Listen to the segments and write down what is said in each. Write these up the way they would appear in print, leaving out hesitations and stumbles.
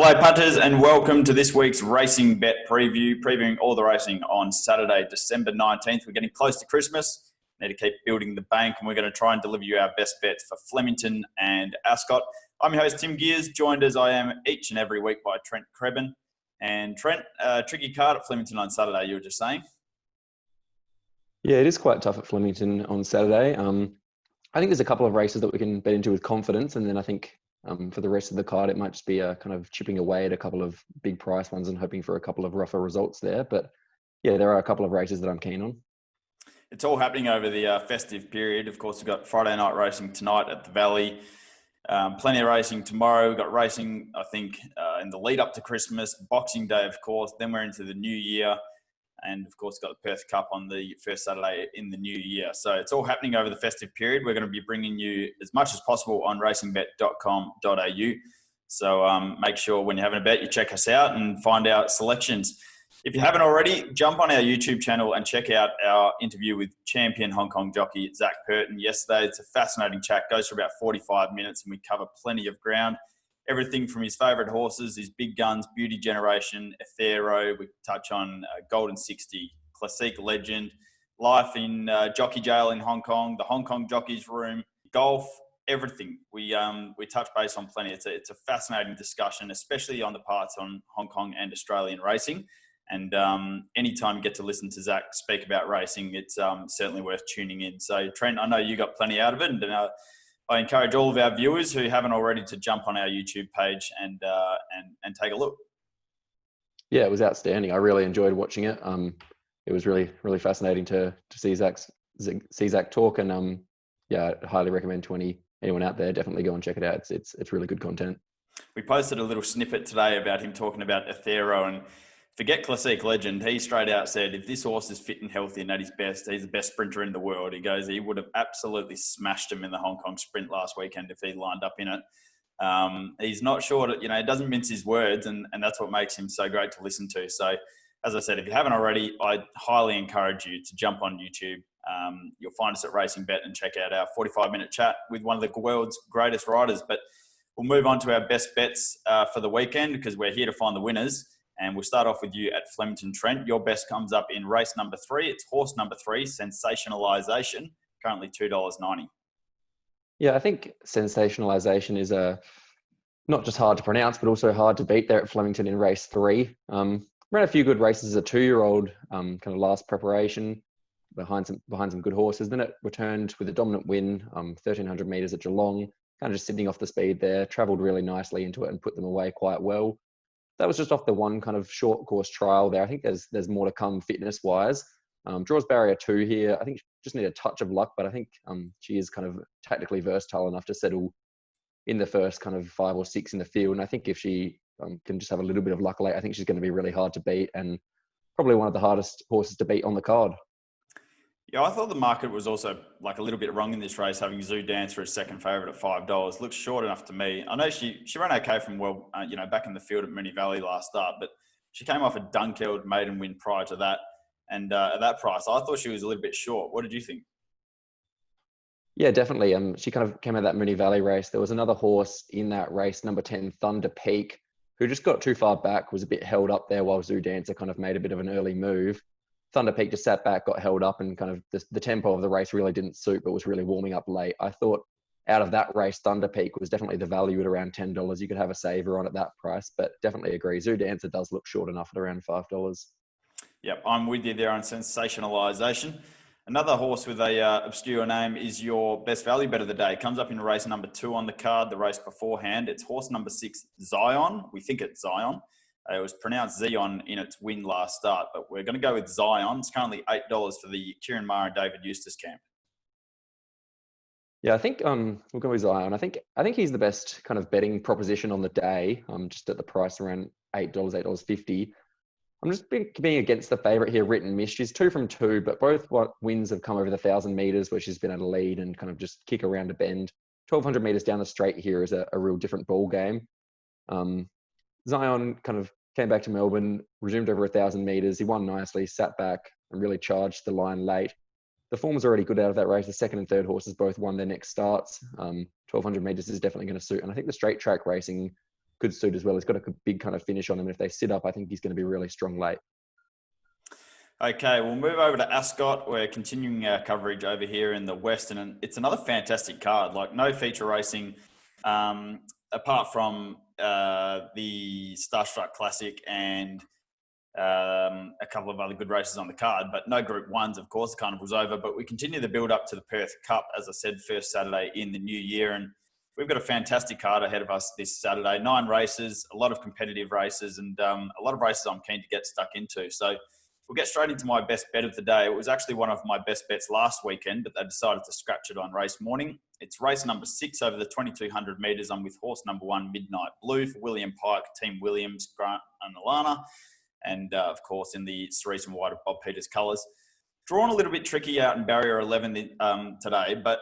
Hello punters and welcome to this week's Racing Bet preview, previewing all the racing on Saturday, December 19th. We're getting close to Christmas. Need to keep building the bank and we're going to try and deliver you our best bets for Flemington and Ascot. I'm your host Tim Geers, joined as I am each and every week by Trent Crebbin. And Trent, tricky card at Flemington on Saturday, you were just saying? Yeah, it is quite tough at Flemington on Saturday. I think there's a couple of races that we can bet into with confidence, and then I think for the rest of the card, it might just be kind of chipping away at a couple of big price ones and hoping for a couple of rougher results there. But yeah, there are a couple of races that I'm keen on. It's all happening over the festive period. Of course, we've got Friday night racing tonight at the Valley. Plenty of racing tomorrow. We've got racing, I think, in the lead up to Christmas, Boxing Day, of course. Then we're into the new year. And, of course, got the Perth Cup on the first Saturday in the new year. So it's all happening over the festive period. We're going to be bringing you as much as possible on racingbet.com.au. So make sure when you're having a bet, you check us out and find our selections. If you haven't already, jump on our YouTube channel and check out our interview with champion Hong Kong jockey Zach Purton yesterday. It's a fascinating chat, goes for about 45 minutes, and we cover plenty of ground. Everything from his favourite horses, his big guns, Beauty Generation, Athero. We touch on Golden 60, Classique Legend, life in jockey jail in Hong Kong, the Hong Kong Jockeys Room, golf, everything. We touch base on plenty. It's a fascinating discussion, especially on the parts on Hong Kong and Australian racing. And anytime you get to listen to Zach speak about racing, it's certainly worth tuning in. So, Trent, I know you got plenty out of it, and I encourage all of our viewers who haven't already to jump on our YouTube page and take a look. Yeah, it was outstanding. I really enjoyed watching it. It was really, really fascinating to see Zach talk, and yeah, I highly recommend to anyone out there, definitely go and check it out. It's really good content. We posted a little snippet today about him talking about Athero, and forget Classique Legend. He straight out said, if this horse is fit and healthy and at his best, he's the best sprinter in the world. He goes, he would have absolutely smashed him in the Hong Kong Sprint last weekend if he lined up in it. He's not sure that, he doesn't mince his words, and that's what makes him so great to listen to. So, as I said, if you haven't already, I highly encourage you to jump on YouTube. You'll find us at RacingBet and check out our 45-minute chat with one of the world's greatest riders. But we'll move on to our best bets for the weekend, because we're here to find the winners. And we'll start off with you at Flemington, Trent. Your best comes up in race number 3. It's horse number 3, Sensationalization, currently $2.90. Yeah, I think Sensationalization is not just hard to pronounce, but also hard to beat there at Flemington in race 3. Ran a few good races as a 2-year-old, kind of last preparation behind some good horses. Then it returned with a dominant win, 1,300 metres at Geelong, kind of just sitting off the speed there, travelled really nicely into it and put them away quite well. That was just off the one kind of short course trial there. I think there's more to come fitness wise. Draws barrier 2 here. I think she just need a touch of luck, but I think she is kind of tactically versatile enough to settle in the first kind of 5 or 6 in the field. And I think if she can just have a little bit of luck late, I think she's going to be really hard to beat and probably one of the hardest horses to beat on the card. Yeah, I thought the market was also like a little bit wrong in this race, having Zoo Dancer as second favourite at $5. Looks short enough to me. I know she ran okay from back in the field at Moonee Valley last start, but she came off a Dunkeld maiden win prior to that. And at that price, I thought she was a little bit short. What did you think? Yeah, definitely. She kind of came out of that Moonee Valley race. There was another horse in that race, number 10, Thunder Peak, who just got too far back, was a bit held up there while Zoo Dancer kind of made a bit of an early move. Thunder Peak just sat back, got held up, and kind of the tempo of the race really didn't suit, but was really warming up late. I thought out of that race, Thunder Peak was definitely the value at around $10. You could have a saver on at that price, but definitely agree. Zoo Dancer does look short enough at around $5. Yep, I'm with you there on Sensationalization. Another horse with a obscure name is your best value bet of the day. Comes up in race number 2 on the card, the race beforehand. It's horse number 6, Zion. We think it's Zion. It was pronounced Zion in its win last start, but we're going to go with Zion. It's currently $8 for the Kieran Maher and David Eustace camp. Yeah, I think we'll go with Zion. I think he's the best kind of betting proposition on the day. Just at the price around $8, $8.50. I'm just being against the favourite here, Written Miss. She's 2 from 2, but both wins have come over the 1,000 metres, where she's been at a lead and kind of just kick around a bend. 1,200 metres down the straight here is a real different ball game. Zion kind of came back to Melbourne, resumed over 1,000 metres. He won nicely, sat back and really charged the line late. The form was already good out of that race. The second and third horses both won their next starts. 1,200 metres is definitely going to suit. And I think the straight track racing could suit as well. He's got a big kind of finish on him. If they sit up, I think he's going to be really strong late. Okay, we'll move over to Ascot. We're continuing our coverage over here in the Western, and it's another fantastic card. Like, no feature racing, apart from the Starstruck Classic and a couple of other good races on the card, but no Group 1s, of course. The carnival's over, but we continue the build up to the Perth Cup, as I said, first Saturday in the new year, and we've got a fantastic card ahead of us this Saturday. 9 races, a lot of competitive races, and a lot of races I'm keen to get stuck into. So we'll get straight into my best bet of the day. It was actually one of my best bets last weekend, but they decided to scratch it on race morning. It's race number 6 over the 2,200 metres. I'm with horse number 1, Midnight Blue, for William Pike, Team Williams, Grant and Alana. And, of course, in the cerise and white of Bob Peters colours. Drawn a little bit tricky out in barrier 11 today, but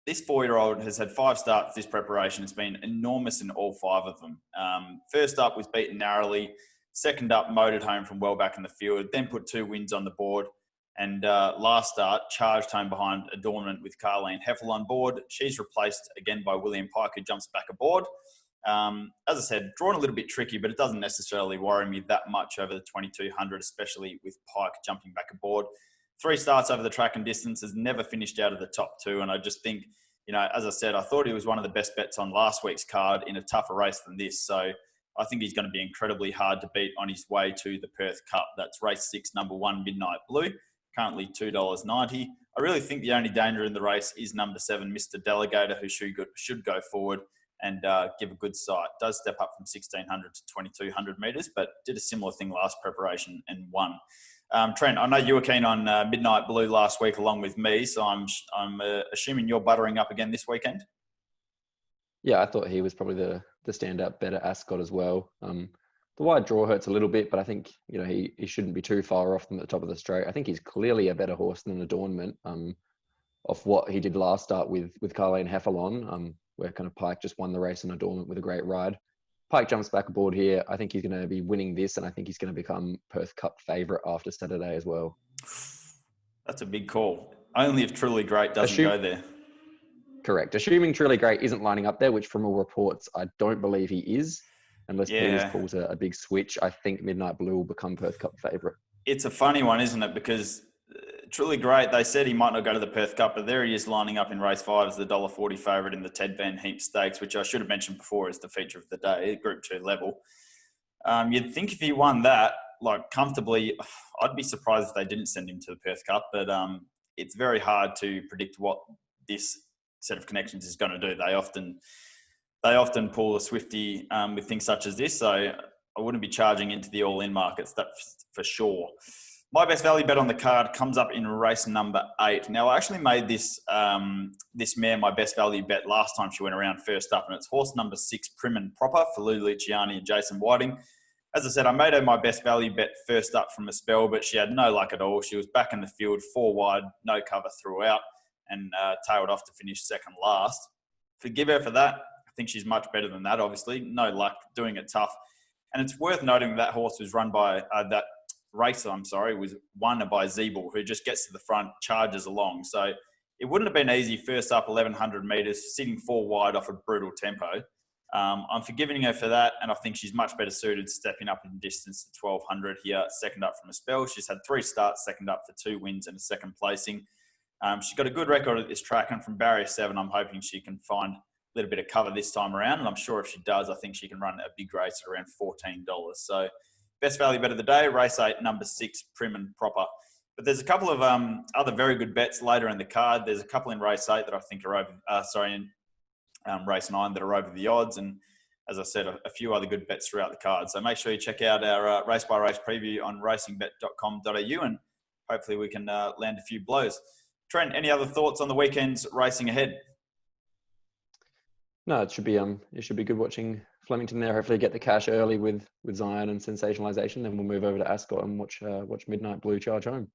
this 4-year-old has had 5 starts this preparation. It's been enormous in all 5 of them. First up was beaten narrowly. Second up, motored home from well back in the field, then put 2 wins on the board. And last start, charged home behind Adornment with Carleen Heffel on board. She's replaced again by William Pike, who jumps back aboard. As I said, drawn a little bit tricky, but it doesn't necessarily worry me that much over the 2,200, especially with Pike jumping back aboard. 3 starts over the track and distance, has never finished out of the top 2. And I just think, as I said, I thought he was one of the best bets on last week's card in a tougher race than this. So I think he's going to be incredibly hard to beat on his way to the Perth Cup. That's race 6, number 1, Midnight Blue, currently $2.90. I really think the only danger in the race is number 7, Mr. Delegator, who should go forward and give a good sight. Does step up from 1,600 to 2,200 metres, but did a similar thing last preparation and won. Trent, I know you were keen on Midnight Blue last week along with me, so I'm assuming you're buttering up again this weekend? Yeah, I thought he was probably the standout bet at Ascot as well. The wide draw hurts a little bit, but I think he shouldn't be too far off them at the top of the straight. I think he's clearly a better horse than Adornment of what he did last start with Carleen Heffel on. Where kind of Pike just won the race on Adornment with a great ride. Pike jumps back aboard here. I think he's going to be winning this, and I think he's going to become Perth Cup favourite after Saturday as well. That's a big call. Only if Truly Great doesn't go there. Correct. Assuming Truly Great isn't lining up there, which from all reports, I don't believe he is, unless Peters pulls a big switch. I think Midnight Blue will become Perth Cup favourite. It's a funny one, isn't it? Because Truly Great, they said he might not go to the Perth Cup, but there he is lining up in race 5 as the $1.40 favourite in the Ted Van Heep Stakes, which I should have mentioned before is the feature of the day, Group 2 level. You'd think if he won that, comfortably, I'd be surprised if they didn't send him to the Perth Cup, but it's very hard to predict what this set of connections is going to do. They often pull a Swifty with things such as this, so I wouldn't be charging into the all-in markets, that's for sure. My best value bet on the card comes up in race number 8. Now, I actually made this mare my best value bet last time she went around first up, and it's horse number 6, Prim and Proper, for Lou Luciani and Jason Whiting. As I said, I made her my best value bet first up from a spell, but she had no luck at all. She was back in the field, 4 wide, no cover throughout, and tailed off to finish second last. Forgive her for that. I think she's much better than that, obviously. No luck, doing it tough. And it's worth noting that horse was run by was won by Zeeble, who just gets to the front, charges along. So it wouldn't have been easy first up 1,100 metres, sitting 4 wide off a brutal tempo. I'm forgiving her for that, and I think she's much better suited stepping up in distance to 1,200 here, second up from a spell. She's had 3 starts, second up for 2 wins and a second placing. She's got a good record at this track, and from barrier 7, I'm hoping she can find a little bit of cover this time around, and I'm sure if she does, I think she can run a big race at around $14. So best value bet of the day, race 8, number 6, Prim and Proper. But there's a couple of other very good bets later in the card. There's a couple in race 8 that I think are over, in race 9 that are over the odds. And as I said, a few other good bets throughout the card. So make sure you check out our race by race preview on racingbet.com.au, and hopefully we can land a few blows. Trent, any other thoughts on the weekend's racing ahead? No, it should be good watching Flemington there. Hopefully get the cash early with Zion and Sensationalization. Then we'll move over to Ascot and watch Midnight Blue charge home.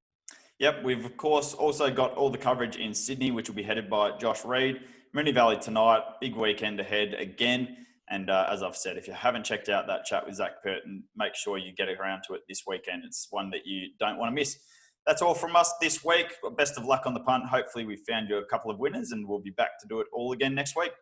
Yep, we've of course also got all the coverage in Sydney, which will be headed by Josh Reid. Moonee Valley tonight, big weekend ahead again. And as I've said, if you haven't checked out that chat with Zach Purton, make sure you get around to it this weekend. It's one that you don't want to miss. That's all from us this week. Best of luck on the punt. Hopefully we found you a couple of winners, and we'll be back to do it all again next week.